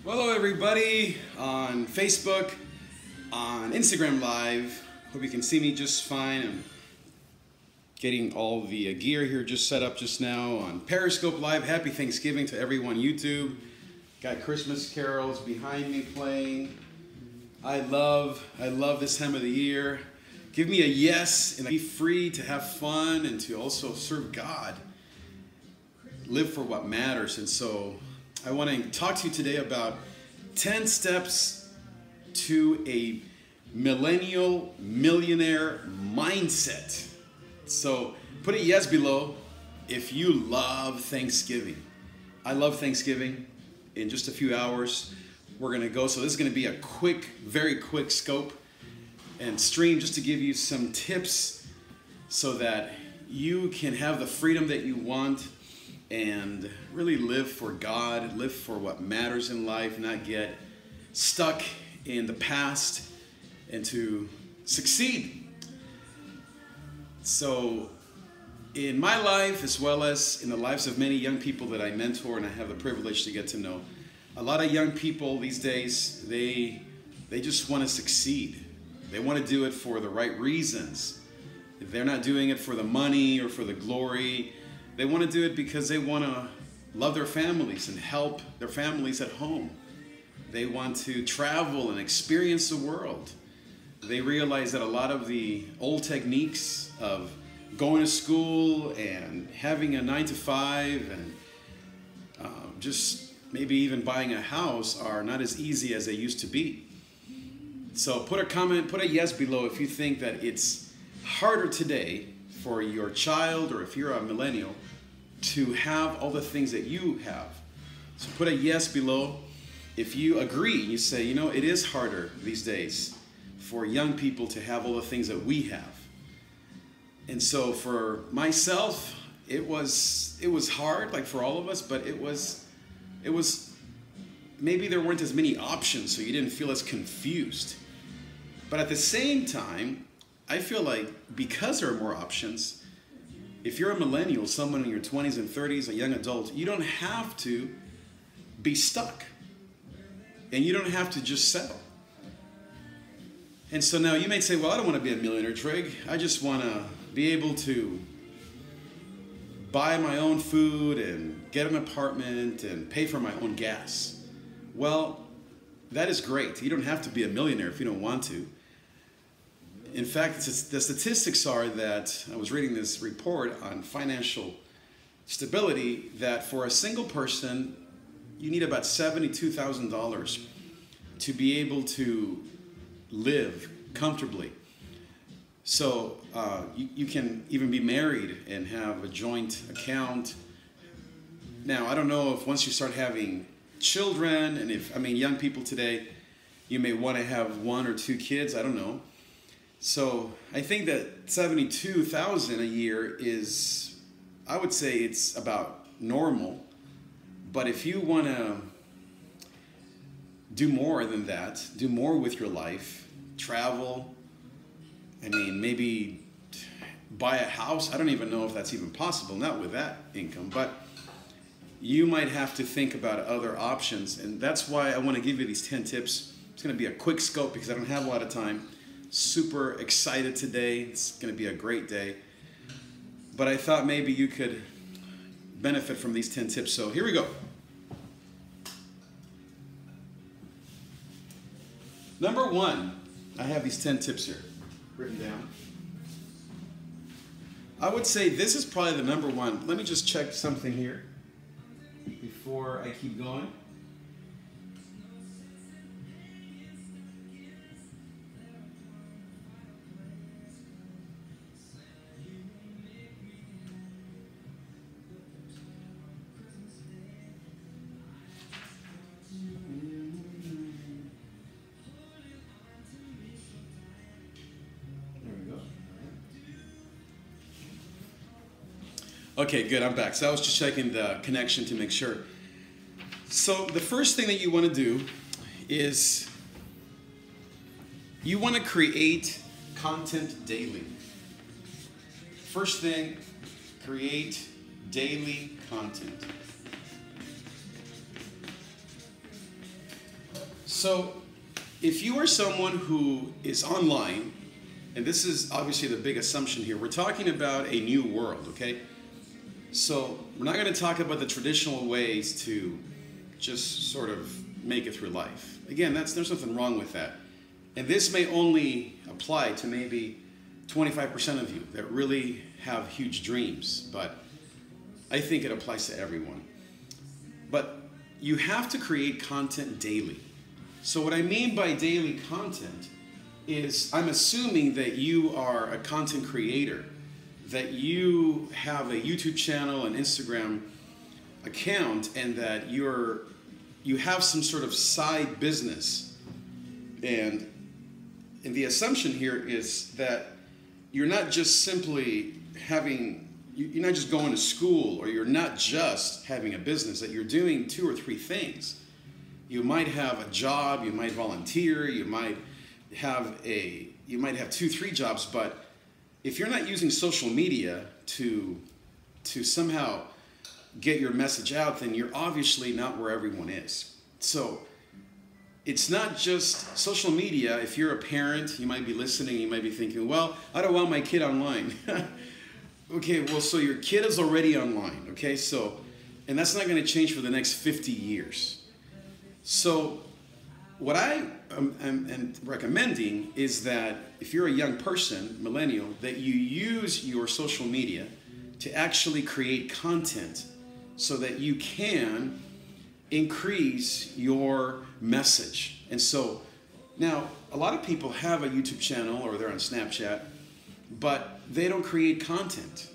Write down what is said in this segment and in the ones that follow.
Well, hello everybody on Facebook, on Instagram Live. Hope you can see me just fine. I'm getting all the gear here just set up just now on Periscope Live. Happy Thanksgiving to everyone. YouTube. Got Christmas carols behind me playing. I love this time of the year. Give me a yes and be free to have fun and to also serve God. Live for what matters. And so I want to talk to you today about 10 steps to a millennial millionaire mindset. So put a yes below if you love Thanksgiving. I love Thanksgiving. In just a few hours, we're going to go. So this is going to be a quick, very quick scope and stream just to give you some tips so that you can have the freedom that you want and really live for God, live for what matters in life, not get stuck in the past, and to succeed. So in my life, as well as in the lives of many young people that I mentor and I have the privilege to get to know, a lot of young people these days, they just want to succeed. They want to do it for the right reasons. If they're not doing it for the money or for the glory, they want to do it because they want to love their families and help their families at home. They want to travel and experience the world. They realize that a lot of the old techniques of going to school and having a 9-to-5 and just maybe even buying a house are not as easy as they used to be. So put a comment, put a yes below if you think that it's harder today for your child, or if you're a millennial, to have all the things that you have. So put a yes below if you agree. You say, you know, it is harder these days for young people to have all the things that we have. And so for myself, it was hard, like for all of us, but it was maybe there weren't as many options, so you didn't feel as confused. But at the same time, I feel like because there are more options, if you're a millennial, someone in your 20s and 30s, a young adult, you don't have to be stuck. And you don't have to just settle. And so now you may say, well, I don't want to be a millionaire, Trig. I just want to be able to buy my own food and get an apartment and pay for my own gas. Well, that is great. You don't have to be a millionaire if you don't want to. In fact, the statistics are that, I was reading this report on financial stability, that for a single person, you need about $72,000 to be able to live comfortably. So you can even be married and have a joint account. Now, I don't know if once you start having children, and young people today, you may want to have 1 or 2 kids, I don't know. So I think that $72,000 a year is, I would say it's about normal. But if you want to do more than that, do more with your life, travel, maybe buy a house. I don't even know if that's even possible, not with that income, but you might have to think about other options. And that's why I want to give you these 10 tips. It's going to be a quick scope because I don't have a lot of time. Super excited today. It's going to be a great day. But I thought maybe you could benefit from these 10 tips. So here we go. Number 1, I have these 10 tips here written down. I would say this is probably the number 1. Let me just check something here before I keep going. Okay, good, I'm back. So I was just checking the connection to make sure. So the first thing that you want to do is you want to create content daily. First thing, create daily content. So if you are someone who is online, and this is obviously the big assumption here, we're talking about a new world, okay? So we're not going to talk about the traditional ways to just sort of make it through life. Again, there's nothing wrong with that. And this may only apply to maybe 25% of you that really have huge dreams, but I think it applies to everyone. But you have to create content daily. So what I mean by daily content is I'm assuming that you are a content creator, that you have a YouTube channel, an Instagram account, and that you have some sort of side business. And the assumption here is that you're not just simply you're not just going to school, or you're not just having a business, that you're doing 2 or 3 things. You might have a job, you might volunteer, you might have 2, 3 jobs, but if you're not using social media to somehow get your message out, then you're obviously not where everyone is. So it's not just social media. If you're a parent, you might be listening, you might be thinking, well, I don't want my kid online. Okay, well, so your kid is already online, okay? So, and that's not going to change for the next 50 years. So what I am recommending is that if you're a young person, millennial, that you use your social media to actually create content so that you can increase your message. And so now a lot of people have a YouTube channel, or they're on Snapchat, but they don't create content.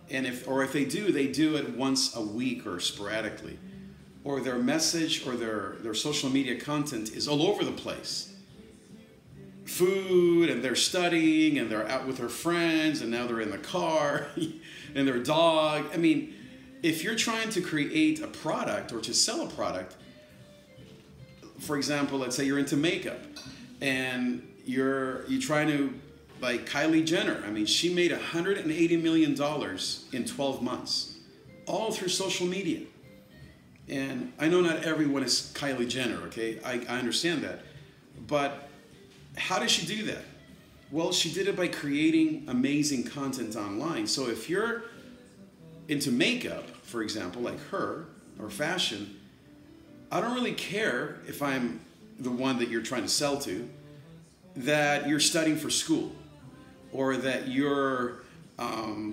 And if they do it once a week or sporadically. Or their message or their social media content is all over the place. Food, and they're studying, and they're out with their friends, and now they're in the car, and their dog. I mean, if you're trying to create a product or to sell a product, for example, let's say you're into makeup, and you're trying to, like Kylie Jenner. I mean, she made $180 million in 12 months, all through social media. And I know not everyone is Kylie Jenner, okay? I understand that. But how does she do that? Well, she did it by creating amazing content online. So if you're into makeup, for example, like her, or fashion, I don't really care if I'm the one that you're trying to sell to, that you're studying for school, or that you're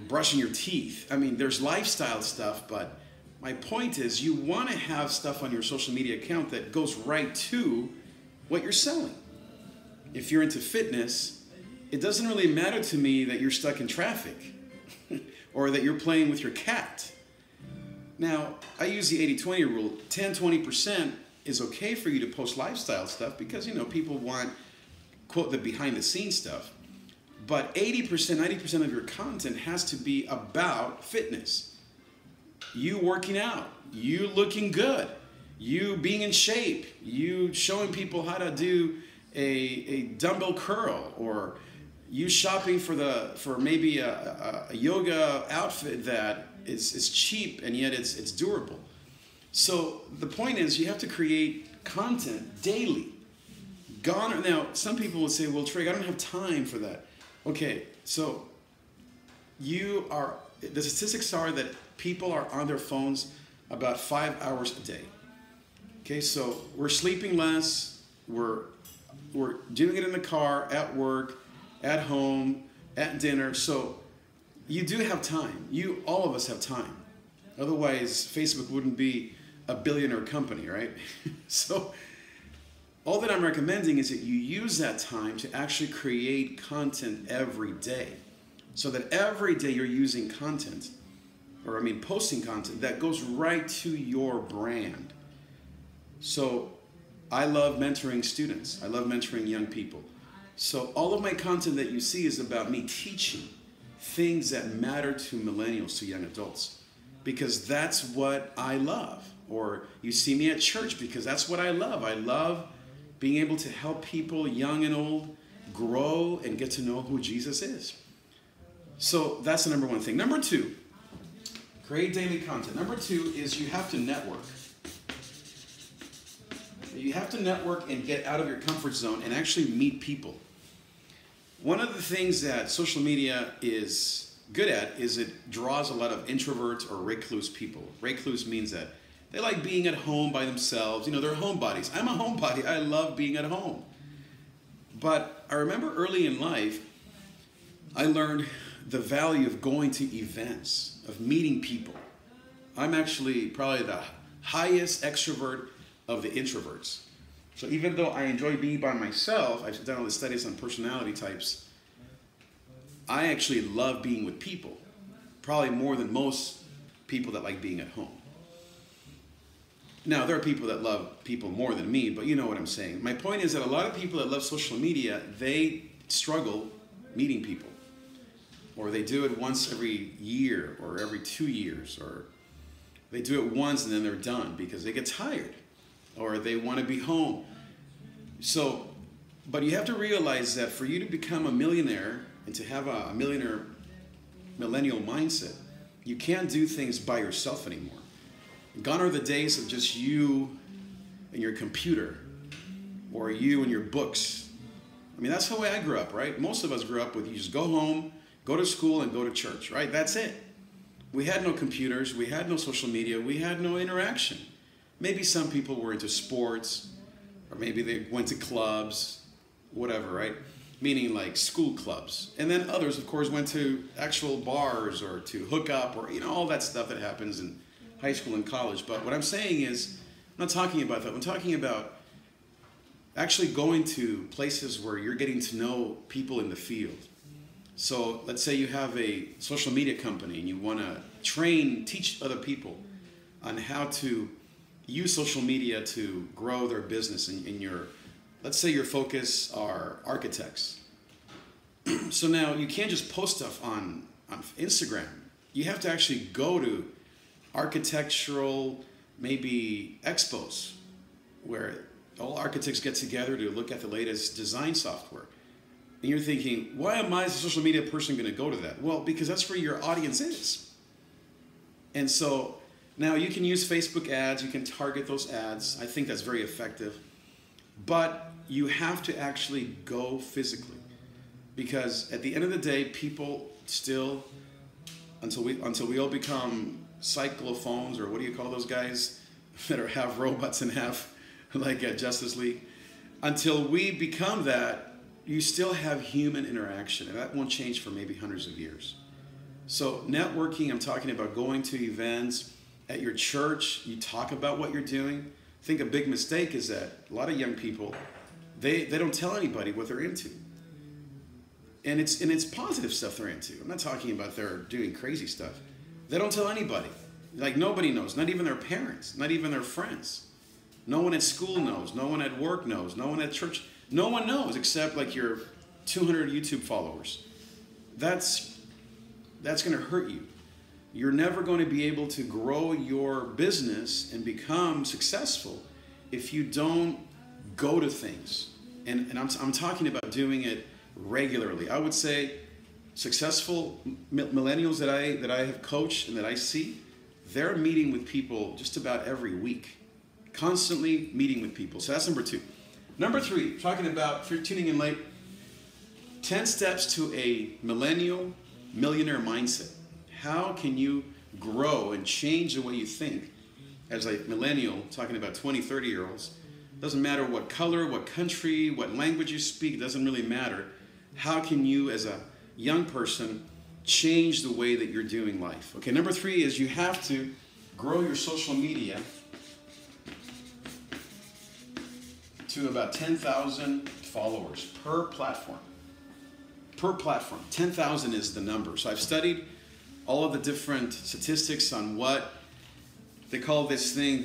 brushing your teeth. I mean, there's lifestyle stuff, but my point is you want to have stuff on your social media account that goes right to what you're selling. If you're into fitness, it doesn't really matter to me that you're stuck in traffic or that you're playing with your cat. Now, I use the 80-20 rule. 10-20% is okay for you to post lifestyle stuff because, people want, quote, the behind the scenes stuff. But 80%, 90% of your content has to be about fitness. You working out, you looking good, you being in shape, you showing people how to do a dumbbell curl, or you shopping for maybe a yoga outfit that is cheap and yet it's durable. So the point is you have to create content daily. Now, some people will say, well, Trig, I don't have time for that. Okay, so the statistics are that people are on their phones about 5 hours a day. Okay, so we're sleeping less, we're doing it in the car, at work, at home, at dinner. So you do have time. All of us have time. Otherwise, Facebook wouldn't be a billionaire company, right? So all that I'm recommending is that you use that time to actually create content every day. So that every day you're using content, posting content that goes right to your brand. So I love mentoring students. I love mentoring young people. So all of my content that you see is about me teaching things that matter to millennials, to young adults, because that's what I love. Or you see me at church because that's what I love. I love being able to help people, young and old, grow and get to know who Jesus is. So that's the number one thing. Number 2, create daily content. Number 2 is you have to network. You have to network and get out of your comfort zone and actually meet people. One of the things that social media is good at is it draws a lot of introverts or recluse people. Recluse means that they like being at home by themselves. You know, they're homebodies. I'm a homebody. I love being at home. But I remember early in life, I learned the value of going to events, of meeting people. I'm actually probably the highest extrovert of the introverts. So even though I enjoy being by myself, I've done all the studies on personality types, I actually love being with people, probably more than most people that like being at home. Now, there are people that love people more than me, but you know what I'm saying. My point is that a lot of people that love social media, they struggle meeting people. Or they do it once every year or every 2 years, or they do it once and then they're done because they get tired or they want to be home. So, but you have to realize that for you to become a millionaire and to have a millennial mindset, you can't do things by yourself anymore. Gone are the days of just you and your computer or you and your books. I mean, that's the way I grew up, right? Most of us grew up with you just go home, go to school, and go to church, right? That's it. We had no computers, we had no social media, we had no interaction. Maybe some people were into sports, or maybe they went to clubs, whatever, right? Meaning like school clubs. And then others, of course, went to actual bars or to hook up or, you know, all that stuff that happens in high school and college. But what I'm saying is, I'm not talking about that. I'm talking about actually going to places where you're getting to know people in the field. So let's say you have a social media company and you want to teach other people on how to use social media to grow their business in your, let's say your focus are architects. So now you can't just post stuff on Instagram. You have to actually go to architectural, maybe expos, where all architects get together to look at the latest design software. And you're thinking, why am I as a social media person going to go to that? Well, because that's where your audience is. And so now you can use Facebook ads, you can target those ads. I think that's very effective. But you have to actually go physically. Because at the end of the day, people still, until we all become cyclophones, or what do you call those guys that are half robots and half like Justice League? Until we become that, you still have human interaction, and that won't change for maybe hundreds of years. So networking, I'm talking about going to events. At your church, you talk about what you're doing. I think a big mistake is that a lot of young people, they don't tell anybody what they're into. And it's positive stuff they're into. I'm not talking about they're doing crazy stuff. They don't tell anybody. Like nobody knows, not even their parents, not even their friends. No one at school knows, no one at work knows, no one at church. No one knows except like your 200 YouTube followers. That's going to hurt you. You're never going to be able to grow your business and become successful if you don't go to things. And I'm talking about doing it regularly. I would say successful millennials that I have coached and that I see, they're meeting with people just about every week. Constantly meeting with people. So that's number 2. Number 3, talking about, if you're tuning in late, 10 steps to a millennial millionaire mindset. How can you grow and change the way you think as a millennial, talking about 20, 30-year-olds? Doesn't matter what color, what country, what language you speak, it doesn't really matter. How can you, as a young person, change the way that you're doing life? Okay, number 3 is you have to grow your social media to about 10,000 followers per platform. Per platform, 10,000 is the number. So I've studied all of the different statistics on what they call this thing.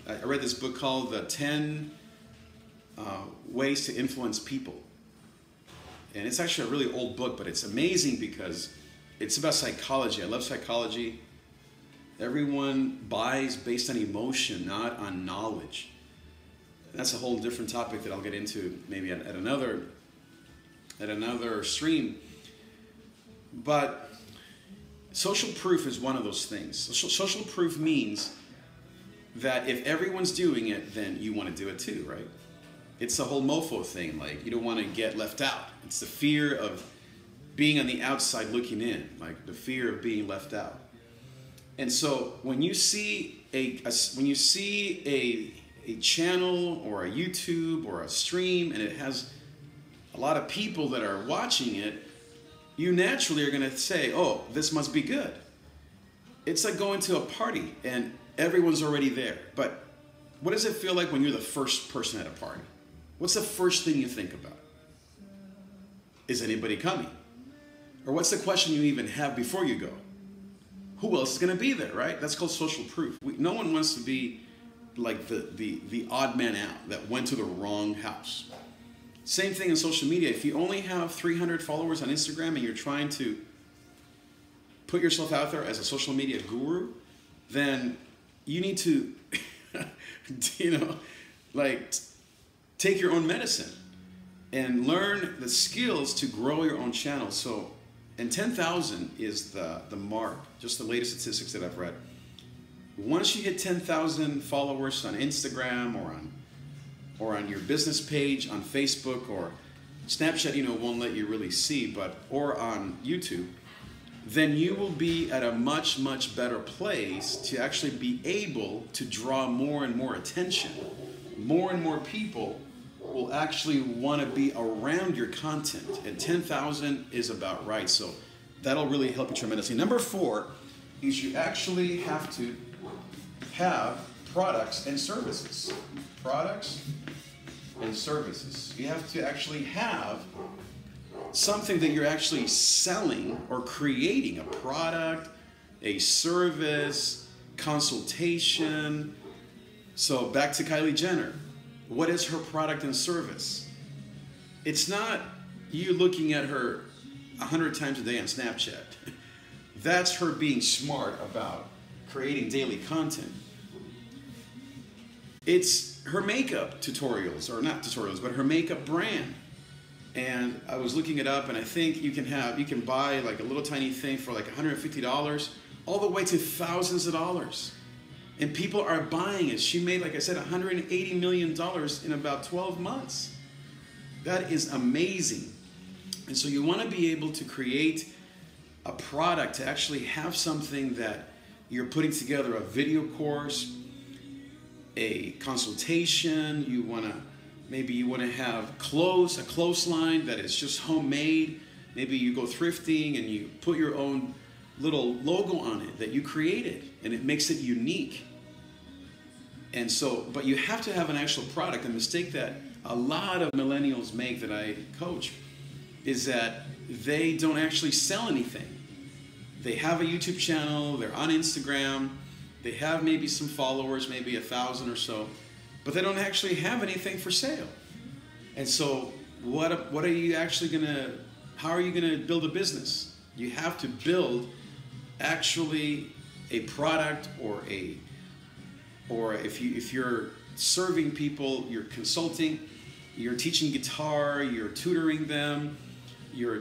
I read this book called The 10 Ways to Influence People. And it's actually a really old book, but it's amazing because it's about psychology. I love psychology. Everyone buys based on emotion, not on knowledge. That's a whole different topic that I'll get into maybe at another stream. But social proof is one of those things. Social proof means that if everyone's doing it, then you want to do it too, right? It's the whole mofo thing. Like, you don't want to get left out. It's the fear of being on the outside looking in, like the fear of being left out. And so when you see a channel or a YouTube or a stream and it has a lot of people that are watching it, you naturally are going to say, oh, this must be good. It's like going to a party and everyone's already there. But what does it feel like when you're the first person at a party? What's the first thing you think about? Is anybody coming? Or what's the question you even have before you go? Who else is going to be there, right? That's called social proof. No one wants to be like the odd man out that went to the wrong house. Same thing in social media. If you only have 300 followers on Instagram and you're trying to put yourself out there as a social media guru, then you need to, take your own medicine and learn the skills to grow your own channel. So, and 10,000 is the mark, just the latest statistics that I've read. Once you hit 10,000 followers on Instagram or on your business page on Facebook or Snapchat, won't let you really see, or on YouTube, then you will be at a much, much better place to actually be able to draw more and more attention. More and more people will actually want to be around your content, and 10,000 is about right. So that'll really help you tremendously. Number 4 is you actually have to have products and services. Products and services. You have to actually have something that you're actually selling or creating, a product, a service, consultation. So back to Kylie Jenner. What is her product and service? It's not you looking at her 100 times a day on Snapchat. That's her being smart about creating daily content. It's her makeup tutorials, or not tutorials, but her makeup brand. And I was looking it up, and I think you can buy like a little tiny thing for like $150, all the way to thousands of dollars. And people are buying it. She made, like I said, $180 million in about 12 months. That is amazing. And so you want to be able to create a product, to actually have something that you're putting together, a video course, a consultation. Maybe you want to have a clothesline that is just homemade. Maybe you go thrifting and you put your own little logo on it that you created, and it makes it unique. And so, but you have to have an actual product. A mistake that a lot of millennials make that I coach is that they don't actually sell anything. They have a YouTube channel, they're on Instagram, they have maybe some followers, maybe 1,000 or so, but they don't actually have anything for sale. And so what are you actually how are you gonna build a business? You have to build actually a product, or if you're serving people, you're consulting, you're teaching guitar, you're tutoring them, you're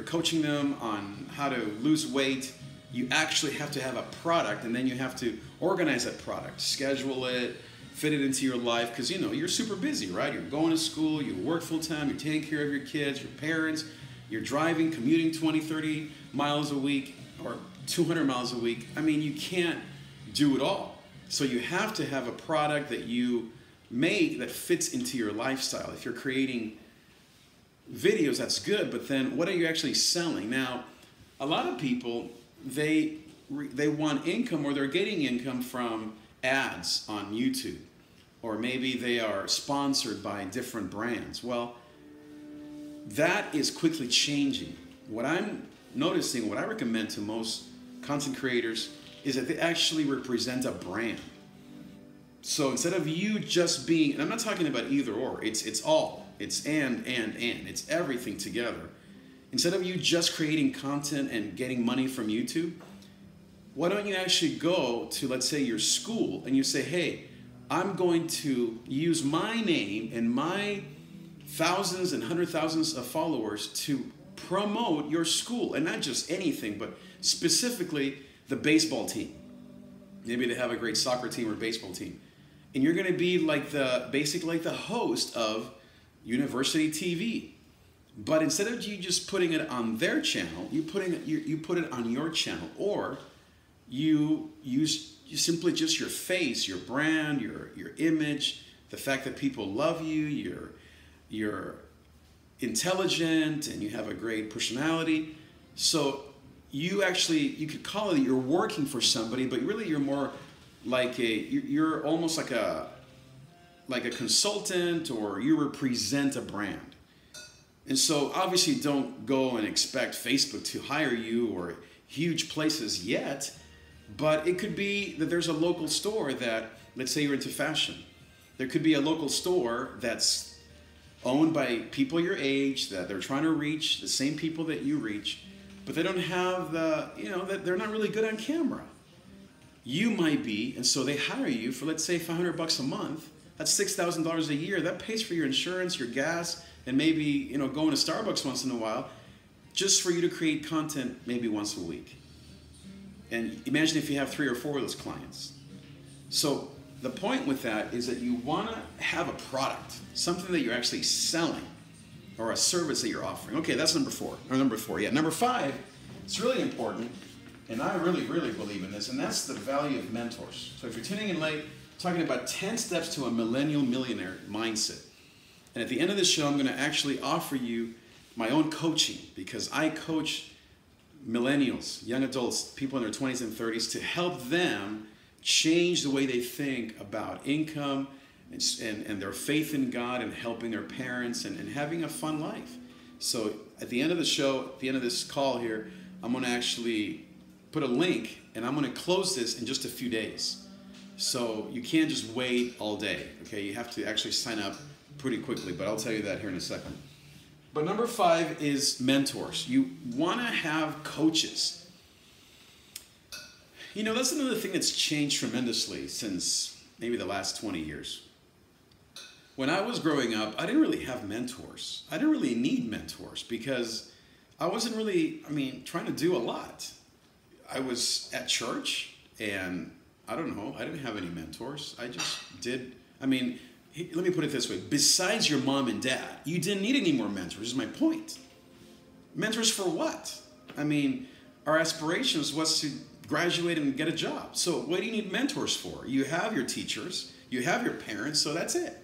coaching them on how to lose weight. You actually have to have a product, and then you have to organize that product, schedule it, fit it into your life, because you're super busy, right? You're going to school, you work full time, you're taking care of your kids, your parents, you're driving, commuting 20, 30 miles a week or 200 miles a week. I mean, you can't do it all. So you have to have a product that you make that fits into your lifestyle. If you're creating videos, that's good, but then what are you actually selling? Now, a lot of people, they want income, or they're getting income from ads on YouTube, or maybe they are sponsored by different brands. Well, that is quickly changing. What I'm noticing, what I recommend to most content creators, is that they actually represent a brand. So instead of you just being, and I'm not talking about either or, it's all, it's and, it's everything together. Instead of you just creating content and getting money from YouTube, why don't you actually go to, let's say, your school, and you say, hey, I'm going to use my name and my thousands and hundred thousands of followers to promote your school, and not just anything, but specifically the baseball team. Maybe they have a great soccer team or baseball team. And you're going to be like basically like the host of university TV. But instead of you just putting it on their channel, you put it on your channel, or you simply just your face, your brand, your image, the fact that people love you, you're intelligent and you have a great personality. So you could call it you're working for somebody, but really you're more like you're almost like a consultant, or you represent a brand. And so obviously don't go and expect Facebook to hire you or huge places yet, but it could be that there's a local store that, let's say you're into fashion. There could be a local store that's owned by people your age, that they're trying to reach the same people that you reach, but they don't have that they're not really good on camera. You might be, and so they hire you for, let's say, $500 a month. That's $6,000 a year. That pays for your insurance, your gas, and maybe going to Starbucks once in a while, just for you to create content maybe once a week. And imagine if you have 3 or 4 of those clients. So the point with that is that you want to have a product, something that you're actually selling, or a service that you're offering. Okay, that's number 4. Or number 4, yeah. Number 5, it's really important, and I really, really believe in this, and that's the value of mentors. So if you're tuning in late, talking about 10 steps to a millennial millionaire mindset. And at the end of this show, I'm going to actually offer you my own coaching, because I coach millennials, young adults, people in their 20s and 30s, to help them change the way they think about income and their faith in God, and helping their parents and having a fun life. So at the end of the show, at the end of this call here, I'm going to actually put a link, and I'm going to close this in just a few days. So you can't just wait all day, okay? You have to actually sign up pretty quickly, but I'll tell you that here in a second. But number 5 is mentors. You want to have coaches. That's another thing that's changed tremendously since maybe the last 20 years. When I was growing up, I didn't really have mentors. I didn't really need mentors, because I wasn't really, trying to do a lot. I was at church, and I don't know, I didn't have any mentors. I just did, let me put it this way. Besides your mom and dad, you didn't need any more mentors, is my point. Mentors for what? Our aspirations was to graduate and get a job. So what do you need mentors for? You have your teachers, you have your parents, so that's it.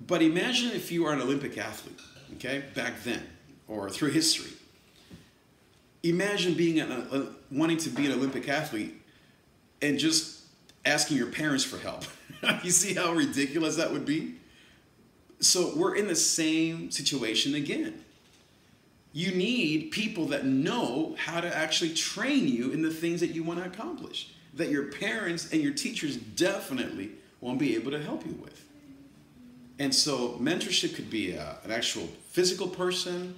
But imagine if you are an Olympic athlete, okay, back then, or through history. Imagine wanting to be an Olympic athlete and just asking your parents for help. You see how ridiculous that would be? So we're in the same situation again. You need people that know how to actually train you in the things that you want to accomplish, that your parents and your teachers definitely won't be able to help you with. And so mentorship could be an actual physical person.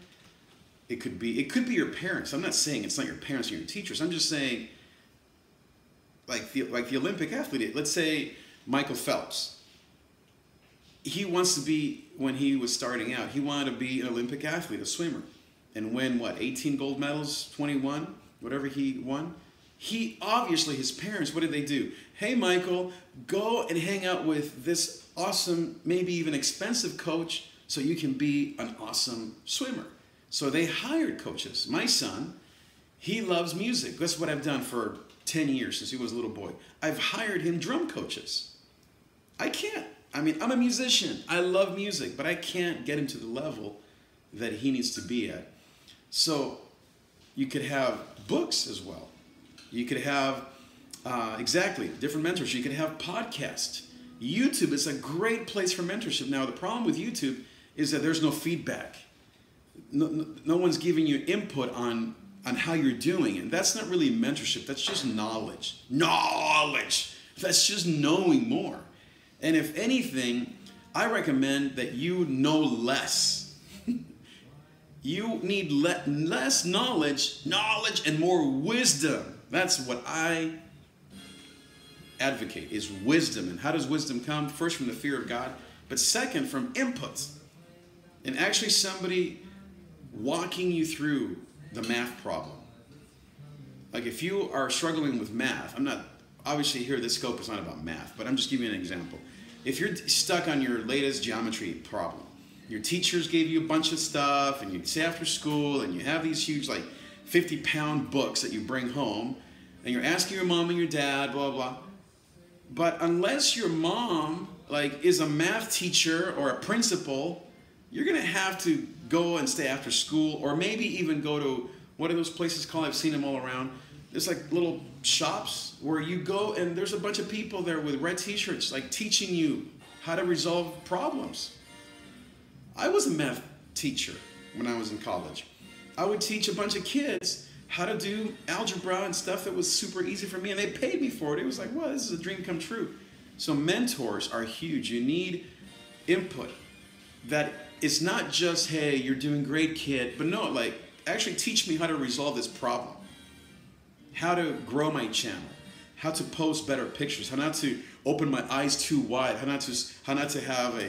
It could be your parents. I'm not saying it's not your parents or your teachers. I'm just saying, like the Olympic athlete. Let's say Michael Phelps. He wants to be, when he was starting out, he wanted to be an Olympic athlete, a swimmer, and win 18 gold medals, 21, whatever he won. He obviously, his parents, what did they do? Hey, Michael, go and hang out with this awesome, maybe even expensive coach so you can be an awesome swimmer. So they hired coaches. My son, he loves music. That's what I've done for 10 years since he was a little boy. I've hired him drum coaches. I can't. I'm a musician. I love music, but I can't get him to the level that he needs to be at. So you could have books as well. You could have, different mentors. You could have podcasts. YouTube is a great place for mentorship. Now, the problem with YouTube is that there's no feedback. No one's giving you input on how you're doing. And that's not really mentorship. That's just knowledge. Knowledge! That's just knowing more. And if anything, I recommend that you know less. You need less knowledge and more wisdom. That's what I advocate, is wisdom. And how does wisdom come? First, from the fear of God, but second, from input. And actually somebody walking you through the math problem. Like if you are struggling with math, obviously here this scope is not about math, but I'm just giving you an example. If you're stuck on your latest geometry problem, your teachers gave you a bunch of stuff, and you stay after school, and you have these huge, like, 50-pound books that you bring home, and you're asking your mom and your dad, blah, blah. But unless your mom, like, is a math teacher or a principal, you're going to have to go and stay after school, or maybe even go to, what are those places called? I've seen them all around. There's like little shops where you go and there's a bunch of people there with red t-shirts, like teaching you how to resolve problems. I was a math teacher when I was in college. I would teach a bunch of kids how to do algebra and stuff that was super easy for me, and they paid me for it. It was like, wow, this is a dream come true. So mentors are huge. You need input that is not just, hey, you're doing great, kid, but no, like, actually teach me how to resolve this problem, how to grow my channel, how to post better pictures, how not to open my eyes too wide, how not to have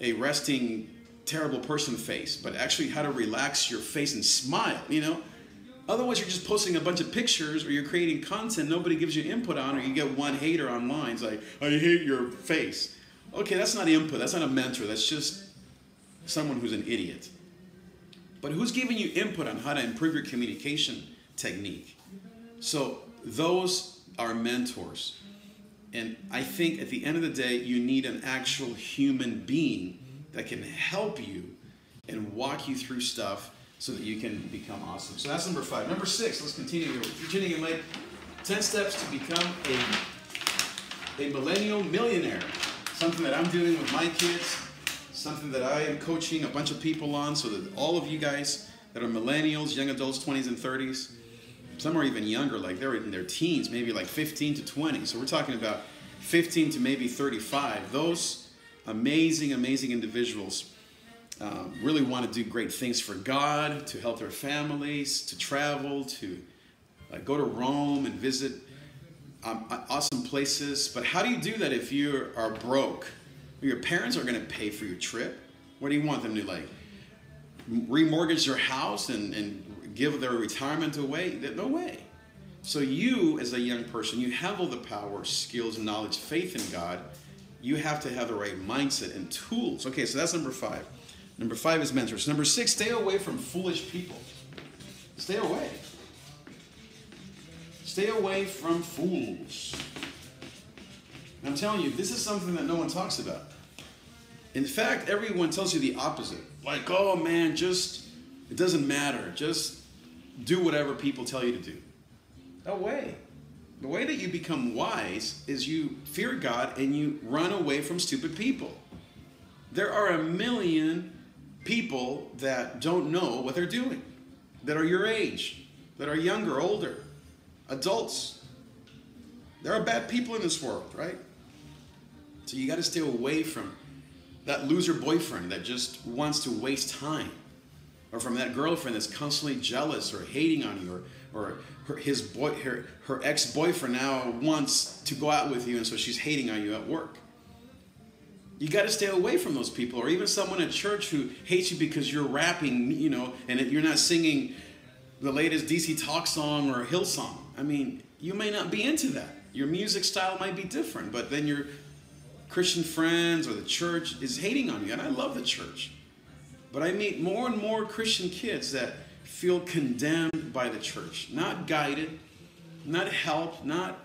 a resting, terrible person face, but actually how to relax your face and smile, you know? Otherwise, you're just posting a bunch of pictures, or you're creating content nobody gives you input on, or you get one hater online. It's like, I hate your face. Okay, that's not input. That's not a mentor. That's just someone who's an idiot. But who's giving you input on how to improve your communication technique? So those are mentors. And I think at the end of the day, you need an actual human being that can help you and walk you through stuff so that you can become awesome. So that's number 5. Number 6, let's continue here. If you're tuning in late, 10 steps to become a millennial millionaire. Something that I'm doing with my kids, something that I am coaching a bunch of people on, so that all of you guys that are millennials, young adults, 20s and 30s, some are even younger, like they're in their teens, maybe like 15 to 20. So we're talking about 15 to maybe 35. Those amazing, amazing individuals really want to do great things for God, to help their families, to travel, to go to Rome and visit awesome places. But how do you do that if you are broke? Your parents are going to pay for your trip. What do you want them to, like, remortgage their house and give their retirement away? No way. So you, as a young person, you have all the power, skills, knowledge, faith in God. You have to have the right mindset and tools. Okay, so that's number 5. Number 5 is mentors. Number 6, stay away from foolish people. Stay away. Stay away from fools. I'm telling you, this is something that no one talks about. In fact, everyone tells you the opposite. Like, oh man, it doesn't matter. Just do whatever people tell you to do. No way. The way that you become wise is you fear God and you run away from stupid people. There are a million people that don't know what they're doing, that are your age, that are younger, older, adults. There are bad people in this world, right? So you got to stay away from that loser boyfriend that just wants to waste time, or from that girlfriend that's constantly jealous or hating on you, or her ex-boyfriend now wants to go out with you, and so she's hating on you at work. You got to stay away from those people, or even someone at church who hates you because you're rapping, you know, and you're not singing the latest DC Talk song or Hillsong. I mean, you may not be into that. Your music style might be different, but then your Christian friends or the church is hating on you. And I love the church. But I meet more and more Christian kids that feel condemned by the church. Not guided, not helped, not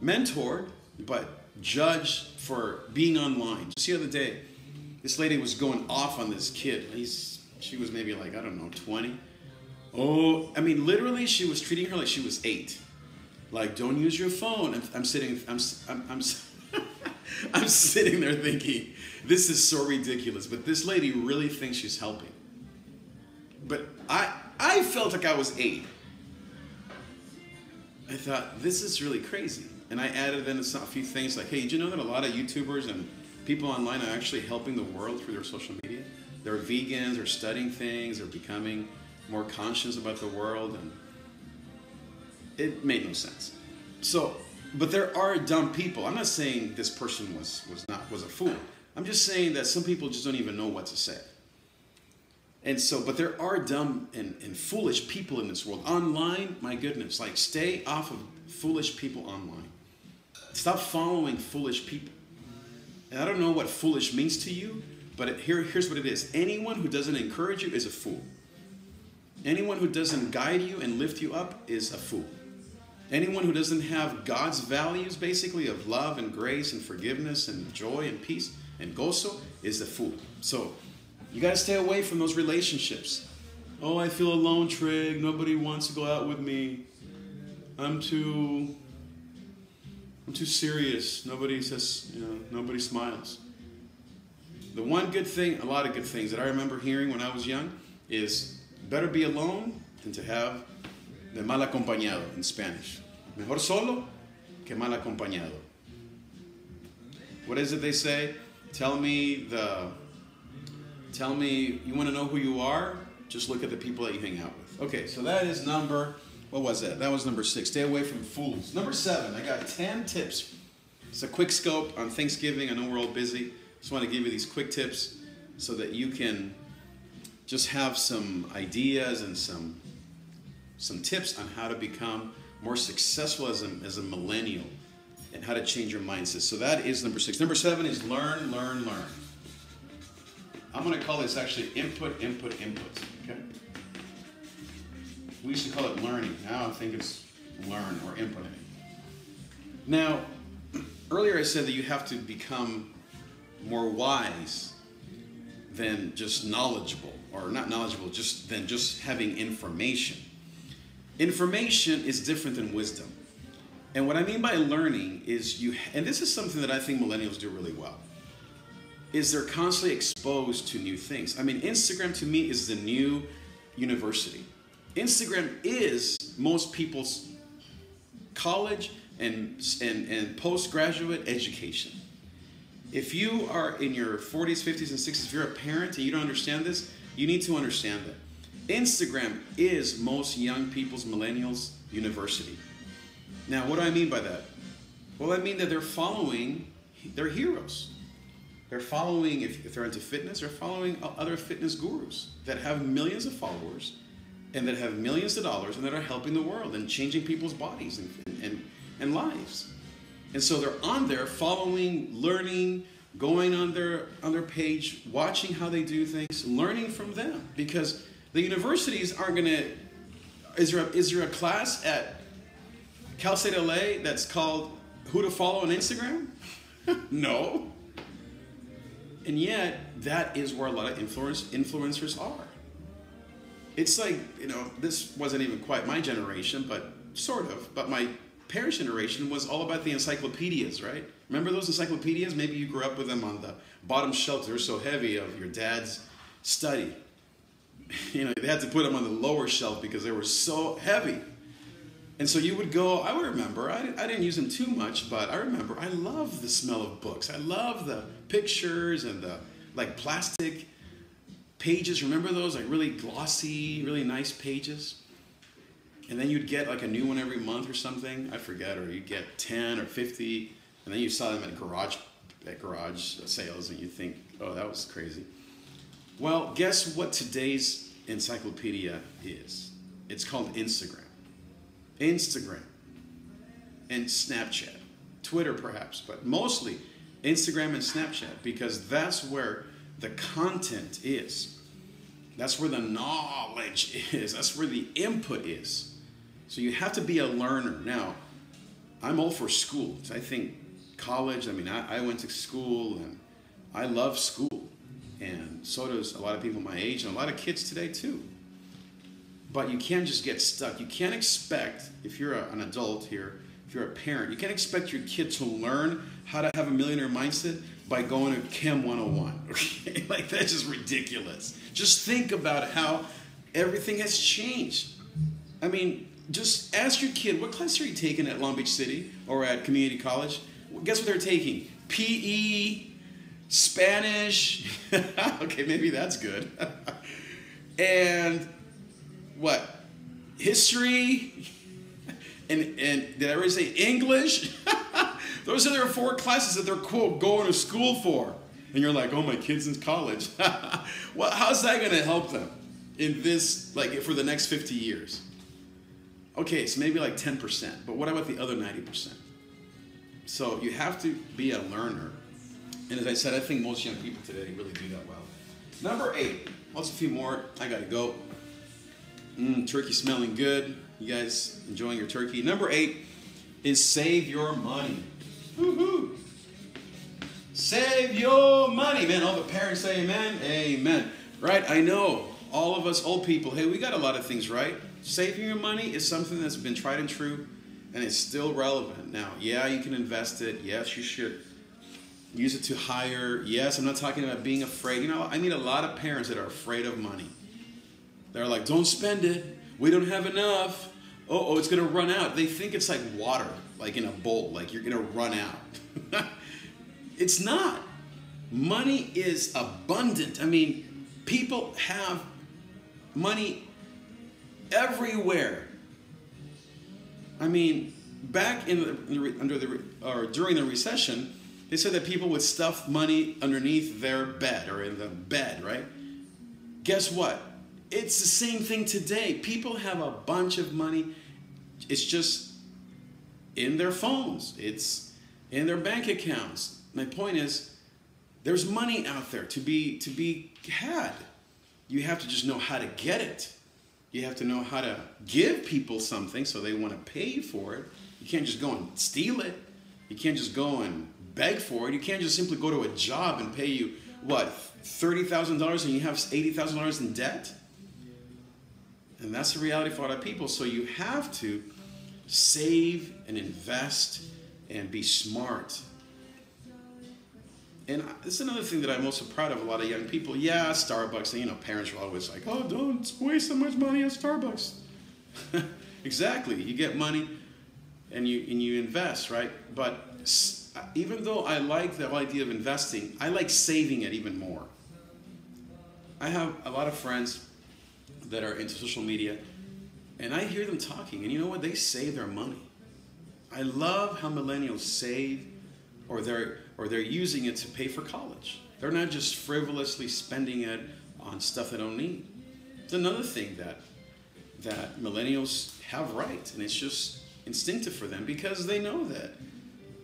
mentored, but judged for being online. Just the other day, this lady was going off on this kid. She was maybe like, I don't know, 20. Oh, I mean, literally, she was treating her like she was 8. Like, don't use your phone. And I'm sitting there thinking, this is so ridiculous. But this lady really thinks she's helping. But I felt like I was 8. I thought, this is really crazy. And I added in a few things like, hey, did you know that a lot of YouTubers and people online are actually helping the world through their social media? They're vegans, they're studying things, they're becoming more conscious about the world, and it made no sense. So, but there are dumb people. I'm not saying this person was a fool. I'm just saying that some people just don't even know what to say. And so, but there are dumb and foolish people in this world. Online, my goodness, like, stay off of foolish people online. Stop following foolish people. And I don't know what foolish means to you, but here's what it is. Anyone who doesn't encourage you is a fool. Anyone who doesn't guide you and lift you up is a fool. Anyone who doesn't have God's values, basically, of love and grace and forgiveness and joy and peace and GOZO is a fool. So you got to stay away from those relationships. Oh, I feel alone, Trig. Nobody wants to go out with me. I'm too serious. Nobody says, nobody smiles. The one good thing, a lot of good things that I remember hearing when I was young is better be alone than to have de mal acompañado in Spanish. Mejor solo que mal acompañado. What is it they say? Tell me you want to know who you are? Just look at the people that you hang out with. Okay, so that is what was that? That was number 6. Stay away from fools. Number 7, I got 10 tips. It's a quick scope on Thanksgiving. I know we're all busy. Just want to give you these quick tips so that you can just have some ideas and some tips on how to become more successful as a millennial and how to change your mindset. So that is number 6. Number 7 is learn, learn, learn. I'm going to call this actually input, input, input. Okay? We used to call it learning. Now I think it's learn or implementing. Now, earlier I said that you have to become more wise than just knowledgeable, or not knowledgeable, than just having information. Information is different than wisdom. And what I mean by learning is and this is something that I think millennials do really well, is they're constantly exposed to new things. I mean, Instagram to me is the new university. Instagram is most people's college and postgraduate education. If you are in your 40s, 50s, and 60s, if you're a parent and you don't understand this, you need to understand that. Instagram is most young people's, millennials' university. Now, what do I mean by that? Well, I mean that they're following their heroes. They're following, if they're into fitness, they're following other fitness gurus that have millions of followers and that have millions of dollars and that are helping the world and changing people's bodies and lives. And so they're on there following, learning, going on their page, watching how they do things, learning from them. Because the universities aren't going to... Is there a class at Cal State LA that's called Who to Follow on Instagram? No. And yet, that is where a lot of influencers are. It's like, this wasn't even quite my generation, but sort of. But my parents' generation was all about the encyclopedias, right? Remember those encyclopedias? Maybe you grew up with them on the bottom shelf. They were so heavy of your dad's study. They had to put them on the lower shelf because they were so heavy. And so you would go, I would remember, I didn't use them too much, but I remember, I love the smell of books. I love the pictures and the plastic pages. Remember those? Really glossy, really nice pages. And then you'd get a new one every month or something. I forget, or you'd get 10 or 50. And then you saw them at garage sales and you think, oh, that was crazy. Well, guess what today's encyclopedia is? It's called Instagram. Instagram and Snapchat, Twitter perhaps, but mostly Instagram and Snapchat, because that's where the content is. That's where the knowledge is. That's where the input is. So you have to be a learner. Now, I'm all for school. I think college, I went to school and I love school. And so does a lot of people my age and a lot of kids today too. But you can't just get stuck. You can't expect, if you're an adult here, if you're a parent, you can't expect your kid to learn how to have a millionaire mindset by going to Chem 101. Okay? That's just ridiculous. Just think about how everything has changed. Just ask your kid, what class are you taking at Long Beach City or at community college? Well, guess what they're taking? PE, Spanish. Okay, maybe that's good. And what? History? And did I already say English? Those are their 4 classes that they're, quote, going to school for. And you're like, oh, my kid's in college. Well, how's that going to help them in this, for the next 50 years? Okay, so maybe 10%. But what about the other 90%? So you have to be a learner. And as I said, I think most young people today really do that well. Number 8. Also a few more. I gotta go. Turkey smelling good. You guys enjoying your turkey? Number 8 is save your money. Woohoo! Save your money, man. All the parents say amen. Amen. Right? I know. All of us old people, hey, we got a lot of things right. Saving your money is something that's been tried and true, and it's still relevant. Now, yeah, you can invest it. Yes, you should use it to hire. Yes, I'm not talking about being afraid. You know, I meet a lot of parents that are afraid of money. They're like, don't spend it. We don't have enough. Oh, it's going to run out. They think it's like water, like in a bowl, like you're going to run out. It's not. Money is abundant. I mean, people have money everywhere. I mean, back during the recession, they said that people would stuff money underneath their bed or in the bed, right? Guess what? It's the same thing today. People have a bunch of money. It's just in their phones. It's in their bank accounts. My point is, there's money out there to be had. You have to just know how to get it. You have to know how to give people something so they want to pay you for it. You can't just go and steal it. You can't just go and beg for it. You can't just simply go to a job and pay you, what, $30,000 and you have $80,000 in debt? And that's the reality for a lot of people. So you have to save and invest and be smart. And this is another thing that I'm also proud of a lot of young people. Yeah, Starbucks, and you know, parents are always like, oh, don't waste so much money at Starbucks. Exactly. You get money and you invest, right? But even though I like the idea of investing, I like saving it even more. I have a lot of friends that are into social media, and I hear them talking, and you know what? They save their money. I love how millennials save, or they're using it to pay for college. They're not just frivolously spending it on stuff they don't need. It's another thing that millennials have right, and it's just instinctive for them because they know that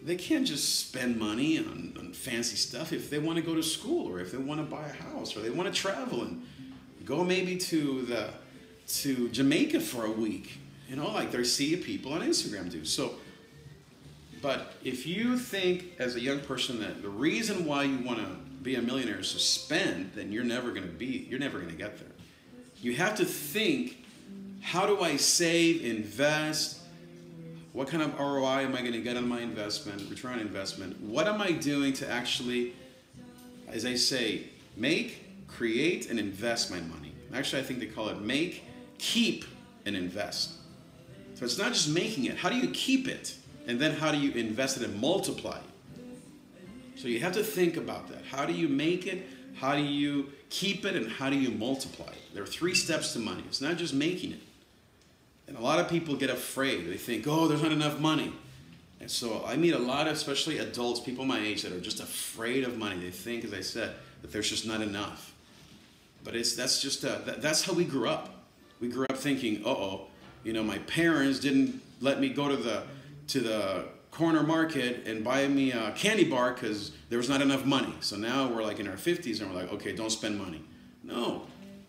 they can't just spend money on fancy stuff if they want to go to school or if they want to buy a house or they want to travel and go maybe to Jamaica for a week, you know, like they see people on Instagram do. So, but if you think as a young person that the reason why you want to be a millionaire is to spend, then you're never going to get there. You have to think, how do I save, invest? What kind of ROI am I going to get on my investment, return on investment? What am I doing to actually, as I say, make, create, and invest my money? Actually, I think they call it make, keep, and invest. So it's not just making it. How do you keep it? And then how do you invest it and multiply it? So you have to think about that. How do you make it? How do you keep it? And how do you multiply it? There are 3 steps to money. It's not just making it. And a lot of people get afraid. They think, oh, there's not enough money. And so I meet a lot of, especially adults, people my age, that are just afraid of money. They think, as I said, that there's just not enough. But that's how we grew up. We grew up thinking, you know, my parents didn't let me go to the corner market and buy me a candy bar because there was not enough money. So now we're like in our 50s and we're like, okay, don't spend money. No.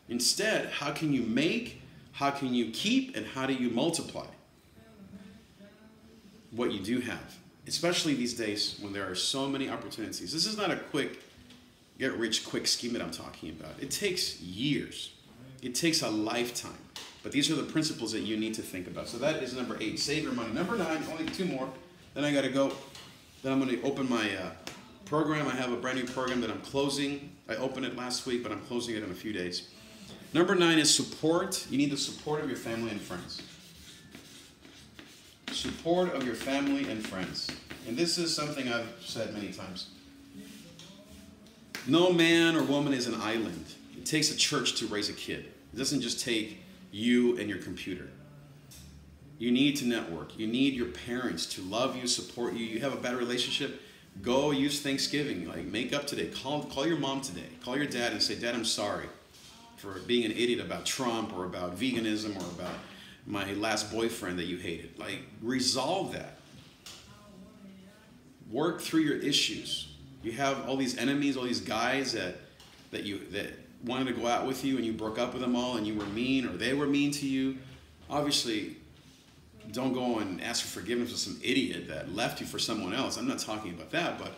Instead, how can you make, how can you keep, and how do you multiply what you do have? Especially these days when there are so many opportunities. This is not a quick get-rich-quick scheme that I'm talking about. It takes years. It takes a lifetime. But these are the principles that you need to think about. So that is number 8, save your money. Number 9, only 2 more. Then I got to go. Then I'm going to open my program. I have a brand new program that I'm closing. I opened it last week, but I'm closing it in a few days. Number 9 is support. You need the support of your family and friends. Support of your family and friends. And this is something I've said many times. No man or woman is an island. It takes a church to raise a kid. It doesn't just take you and your computer. You need to network. You need your parents to love you, support you. You have a bad relationship, go use Thanksgiving. Like, make up today. Call your mom today. Call your dad and say, Dad, I'm sorry for being an idiot about Trump or about veganism or about my last boyfriend that you hated. Like, resolve that. work through your issues. You have all these enemies, all these guys that wanted to go out with you, and you broke up with them all, and you were mean, or they were mean to you. Obviously, don't go and ask for forgiveness with some idiot that left you for someone else. I'm not talking about that, but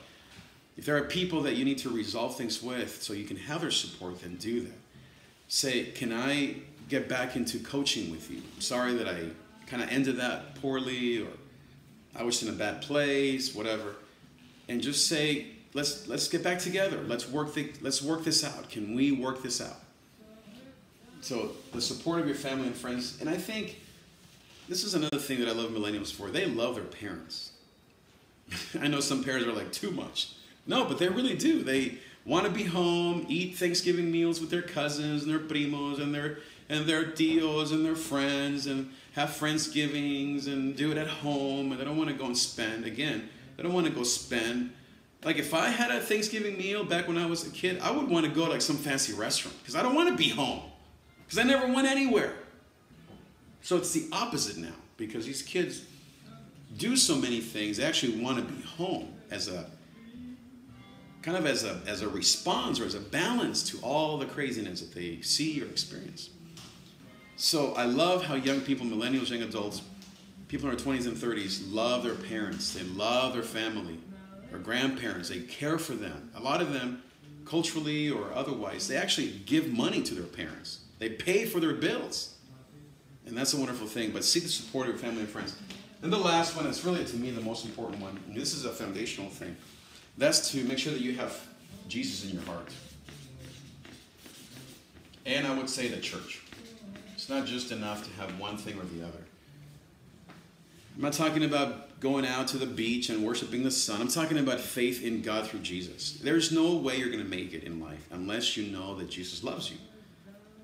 if there are people that you need to resolve things with so you can have their support, then do that. Say, can I get back into coaching with you? I'm sorry that I kind of ended that poorly, or I was in a bad place, whatever. And just say, let's get back together. Let's work this out. Can we work this out? So the support of your family and friends. And I think this is another thing that I love millennials for. They love their parents. I know some parents are like, too much. No, but they really do. They want to be home, eat Thanksgiving meals with their cousins and their primos and their tios and their friends, and have Friendsgivings and do it at home. And they don't want to go and spend. Again, they don't want to go spend. Like if I had a Thanksgiving meal back when I was a kid, I would want to go to like some fancy restaurant because I don't want to be home because I never went anywhere. So it's the opposite now, because these kids do so many things. They actually want to be home as a kind of as a response or as a balance to all the craziness that they see or experience. So I love how young people, millennials, young adults, people in their 20s and 30s love their parents. They love their family, their grandparents. They care for them. A lot of them, culturally or otherwise, they actually give money to their parents. They pay for their bills. And that's a wonderful thing. But seek the support of your family and friends. And the last one is really, to me, the most important one. And this is a foundational thing. That's to make sure that you have Jesus in your heart. And I would say the church. It's not just enough to have one thing or the other. I'm not talking about going out to the beach and worshiping the sun. I'm talking about faith in God through Jesus. There's no way you're going to make it in life unless you know that Jesus loves you.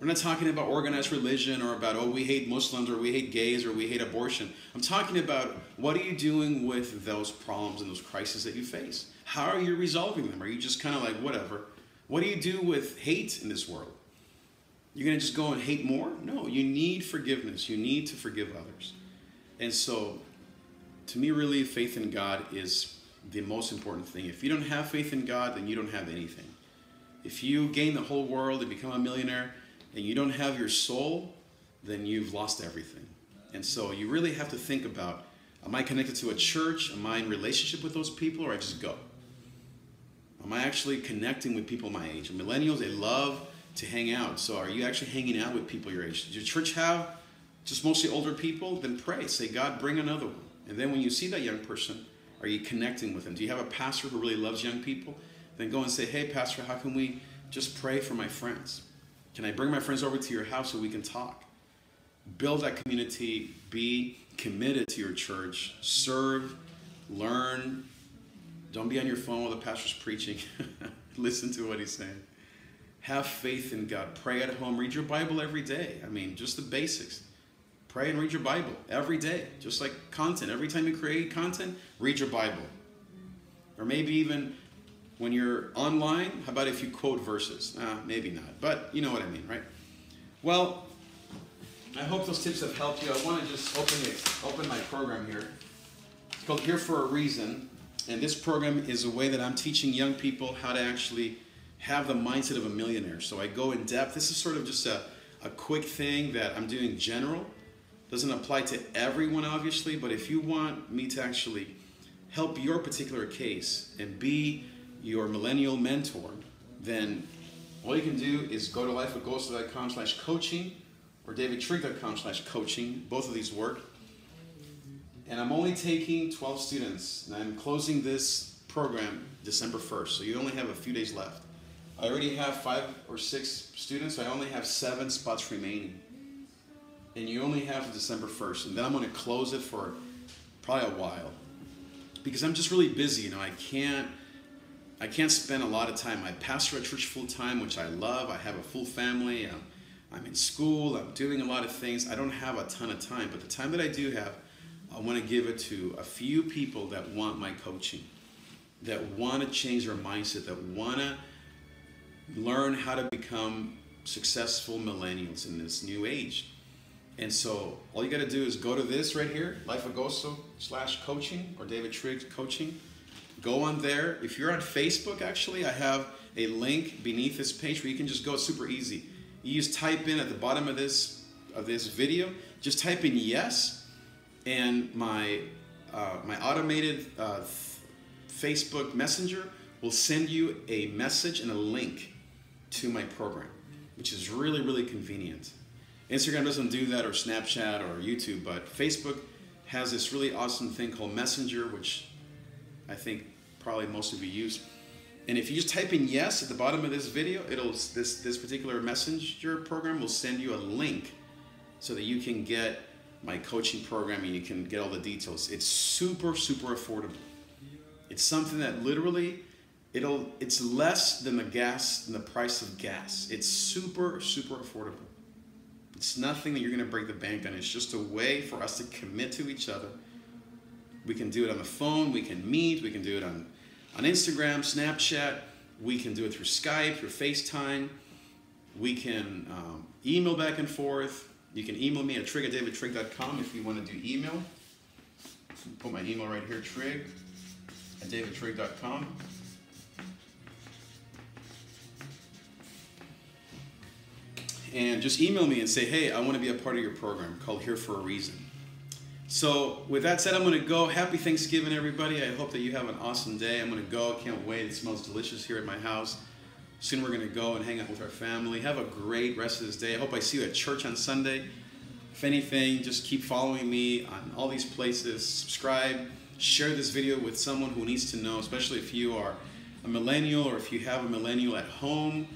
We're not talking about organized religion or about, oh, we hate Muslims or we hate gays or we hate abortion. I'm talking about, what are you doing with those problems and those crises that you face? How are you resolving them? Are you just kind of like, whatever? What do you do with hate in this world? You're going to just go and hate more? No, you need forgiveness. You need to forgive others. And so, to me, really, faith in God is the most important thing. If you don't have faith in God, then you don't have anything. If you gain the whole world and become a millionaire and you don't have your soul, then you've lost everything. And so you really have to think about, am I connected to a church? Am I in relationship with those people, or I just go? Am I actually connecting with people my age? And millennials, they love to hang out. So are you actually hanging out with people your age? Does your church have just mostly older people? Then pray. Say, God, bring another one. And then when you see that young person, are you connecting with them? Do you have a pastor who really loves young people? Then go and say, hey, pastor, how can we just pray for my friends? Can I bring my friends over to your house so we can talk? Build that community. Be committed to your church. Serve. Learn. Don't be on your phone while the pastor's preaching. Listen to what he's saying. Have faith in God. Pray at home. Read your Bible every day. I mean, just the basics. Pray and read your Bible every day. Just like content. Every time you create content, read your Bible. Or maybe even when you're online, how about if you quote verses? Maybe not. But you know what I mean, right? Well, I hope those tips have helped you. I want to just open my program here. It's called Here for a Reason. And this program is a way that I'm teaching young people how to actually have the mindset of a millionaire. So I go in depth. This is sort of just a quick thing that I'm doing general. Doesn't apply to everyone, obviously, but if you want me to actually help your particular case and be your millennial mentor, then all you can do is go to lifewithgozo.com/coaching or davidtrig.com/coaching. Both of these work. And I'm only taking 12 students, and I'm closing this program December 1st, so you only have a few days left. I already have 5 or 6 students, so I only have 7 spots remaining. And you only have December 1st, and then I'm going to close it for probably a while. Because I'm just really busy, you know, I can't spend a lot of time. I pastor at church full time, which I love. I have a full family. I'm in school. I'm doing a lot of things. I don't have a ton of time, but the time that I do have, I want to give it to a few people that want my coaching, that want to change their mindset, that want to learn how to become successful millennials in this new age. And so all you got to do is go to this right here, lifewithgozo.com/coaching or David Triggs Coaching. go on there. If you're on Facebook, actually, I have a link beneath this page where you can just go. It's super easy. You just type in at the bottom of this video, just type in yes, and my automated Facebook Messenger will send you a message and a link to my program, which is really, really convenient. Instagram doesn't do that, or Snapchat or YouTube, but Facebook has this really awesome thing called Messenger, which I think probably most of you use. And if you just type in yes at the bottom of this video, this particular Messenger program will send you a link so that you can get my coaching program and you can get all the details. It's super, super affordable. It's something that literally, it's less than the price of gas. It's super, super affordable. It's nothing that you're gonna break the bank on. It's just a way for us to commit to each other. We can do it on the phone, we can meet, we can do it on Instagram, Snapchat, we can do it through Skype, through FaceTime, we can email back and forth. You can email me at trig@davidtrig.com if you want to do email. Put my email right here, trig@davidtrig.com. And just email me and say, hey, I want to be a part of your program called Here for a Reason. So with that said, I'm going to go. Happy Thanksgiving, everybody. I hope that you have an awesome day. I'm going to go. I can't wait. It smells delicious here at my house. Soon we're going to go and hang out with our family. Have a great rest of this day. I hope I see you at church on Sunday. If anything, just keep following me on all these places. Subscribe. Share this video with someone who needs to know, especially if you are a millennial or if you have a millennial at home.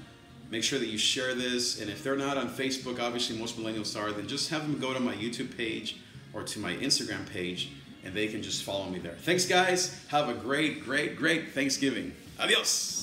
Make sure that you share this. And if they're not on Facebook, obviously most millennials are, then just have them go to my YouTube page or to my Instagram page, and they can just follow me there. Thanks, guys. Have a great, great, great Thanksgiving. Adios.